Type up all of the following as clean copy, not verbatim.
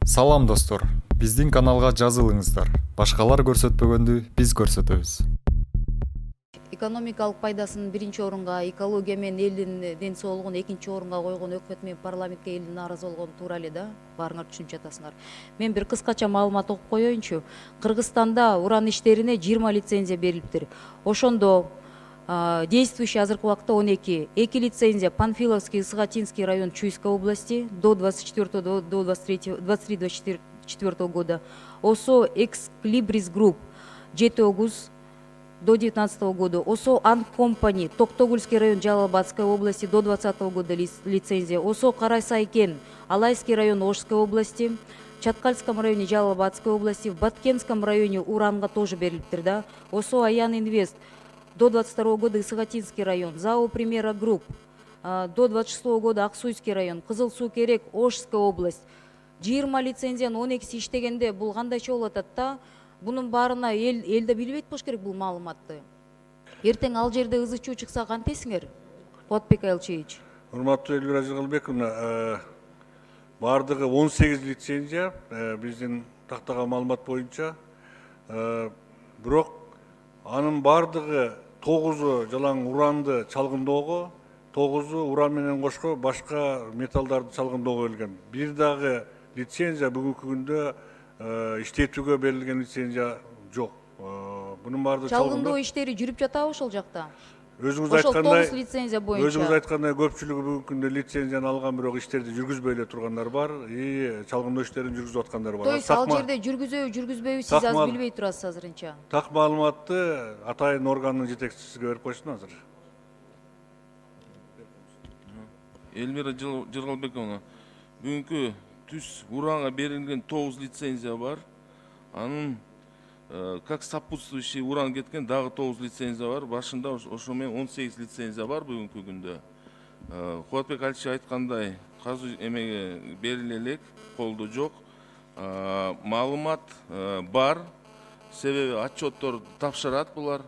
Салам достор, биздин каналга жазылыңыздар. Башкалар көрсөтпөгөндү биз көрсөтөбүз. Экономикалык пайдасын биринчи орунга, экология менен элдин ден соолугун экинчи орунга койгон өкмөт менен парламентке элдин нааразы болгон туура эле да. Баарыңар түшүнүп жатасыңар. Мен бир кыскача маалымат окуп коеюнчу. Кыргызстанда уран иштерине 20 лицензия берилиптир. Ошондо действующий азыркы убакта 12. 2 лицензия Панфиловский, Сыгатинский район Чуйской области до 24 до 23-24 года. ОСО Экслибрис Групп 7 до 19 года. ОСО Ан Компани Токтогульский район Жалалабадской области до 20 года лицензия. ОСО Карасайкен Алайский район Ошской области. В Чаткальском районе Жалалабадской области. В Баткенском районе уранга тоже берилиптир да. ОСО Аян Инвест до 22 года Сыгатинский район. ЗАО Примера Групп до 26 года Аксуйский район. Кызыл суу керек Ошская область. 20 лицензияны 12 иштегенде бул кандайча болуп атат да? Бунун баарына эл да билбейт болуш керек бул маалыматты. Эртең ал жерде ызы чуу чыкса кантесиңер? Куатбек Айылчевич. Урматтуу Элвира Жыгалбековна, бардыгы 18 лицензия биздин тактаган маалымат боюнча. Бирок анын бардыгы 9 жалаң уранды чалгындоого, 9 уран менен кошко башка металлдарды чалгындоого берилген. Бир дагы лицензия бүгүнкү күндө иштетүүгө берилген лицензия жок. Бунун баардыгы чалгындоо иштери жүрүп жатабы ошол жакта? Өзүңүз Ошол айткандай, 9 лицензия боюнча. Өзүңүз айткандай көпчүлүгү бүгүнкү күндө лицензияны алган, бирок иштерди жүргүзбөй эле тургандар бар, чалгындоо иштерин жүргүзүп аткандар бар. То есть ал жерде жүргүзөбү, жүргүзбөйбү сиз аз билбей турасыз азырынча. Так маалыматты атайын органдын жетекчисине берип койсун азыр. Элвира Жыргалбековна, бүгүнкү түз уранга берилген 9 лицензия бар. Анын как сопутствующий уран кеткен дагы 9 лицензия бар. Башында ошо менен 18 лицензия бар бүгүнкү күндө. Куатбек Алчы айткандай, казуу эмеге бериле элек, колдо жок. Маалымат бар, себеби отчеттор тапшырат булар.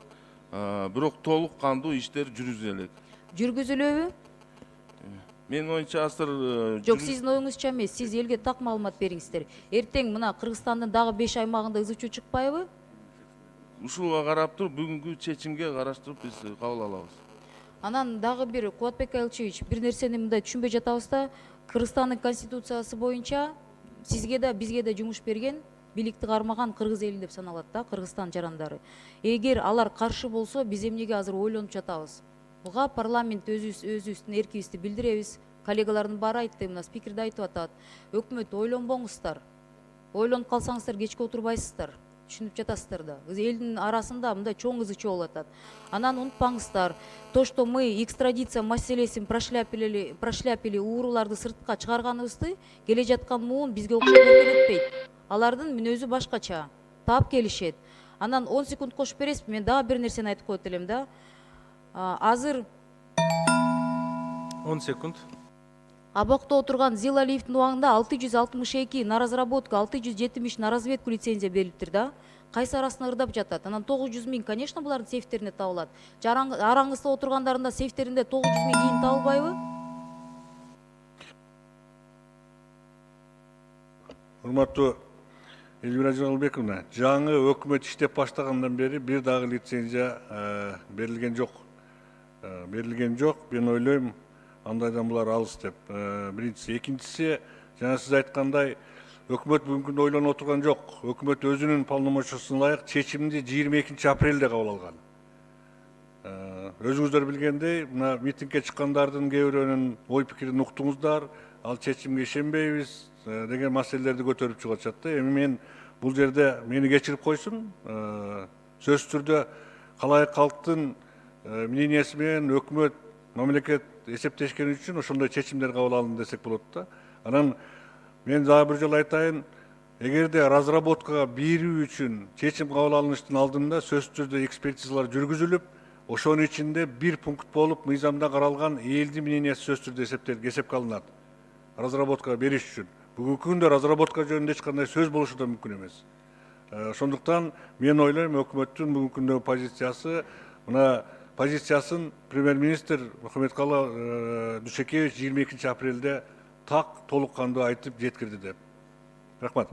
Бирок толук кандуу иштер жүргүзүлө элек. Жүргүзүлөбү? Мен оюнча азыр жок, сиздин оюңузча эмес, сиз элге так маалымат бериңиздер. Эртең мына Кыргызстандын дагы 5 аймагында ызы чуу чыкпайбы? Ушуга карап туруп, бүгүнкү чечимге караштырып биз кабыл алабыз. Анан дагы бир Куатбек Айылчевич, бир нерсени мындай түшүнбөй жатабыз да, Кыргызстандын конституциясы боюнча сизге да бизге да жумуш берген бийликти кармаган кыргыз эли деп саналат да, Кыргызстан жарандары. Эгер алар каршы болсо, биз эмнеге азыр ойлонуп жатабыз? Буга парламент өзүбүздүн эркибизди билдиребиз. Коллегалардын баары айтты, мына спикер да айтып атат. Өкмөт ойлонбоңуздар. Ойлонуп калсаңыздар кечке отурбайсыздар. Түшүнүп жатасыздар да. Элдин арасында мындай чоң ызы чуу болуп атат. Анан унутпаңыздар, то, что мы экстрадиция маселесин прошляпили, ууруларды сыртка чыгарганыбызды келе жаткан муун бизге окшоп эркелетпейт. Алардын мүнөзү башкача. Таап келишет. Анан 10 секунд кошуп бересизби? Мен дагы бир нерсени айтып коет элем да. Азыр 10 секунд. Абакта отурган Зилалиевдин убагында 662 на разработку, 670 на разведку лицензия берилиптир да. Кайсы арасына ырдап жатат. Анан 900 000, конечно, булардын сейфтерине табылат. Араңызда отургандарында сейфтеринде 900 000 кийин табылбайбы? Урматтуу Элвира Жыгалбековна, жаңы өкмөт иштеп баштагандан бери бир дагы лицензия берилген жок. Мен ойлойм, андайдан булар алыс деп. Биринчиси, экинчиси, жана сиз айткандай, өкмөт бүгүнкү күндө ойлонуп отурган жок. Өкмөт өзүнүн полномочиясына ылайык чечимди 22 апрелде кабыл алган. Өзүңүздөр билгендей, мына митингге чыккандардын кээ бирөөнүн ой пикирин уктуңуздар, ал чечимге ишенбейбиз деген маселелерди көтөрүп чыгып атышат да. Эми мен бул жерде мени кечирип койсун, сөзсүз түрдө калайык калктын мнениясы менен өкмөт, мамлекет эсептешкен үчүн ошондой чечимдер кабыл алынды десек болот да. Анан мен дагы бир жолу айтайын, эгерде разработкага берүү үчүн чечим кабыл алыныштын алдында сөзсүз түрдө экспертизалар жүргүзүлүп, ошонун ичинде бир пункт болуп мыйзамда каралган элдин мнениясы сөзсүз түрдө эсепке алынат. Разработкага бериш үчүн. Бүгүнкү күндө разработка жөнүндө эч кандай сөз болушу да мүмкүн эмес. Ошондуктан мен ойлойм, өкмөттүн бүгүнкү күндөгү позициясы, мына позициясын премьер-министр Мухаммедкалый Дүйшекеевич 22 апрелде так толук кандуу айтып жеткирди деп. Рахмат.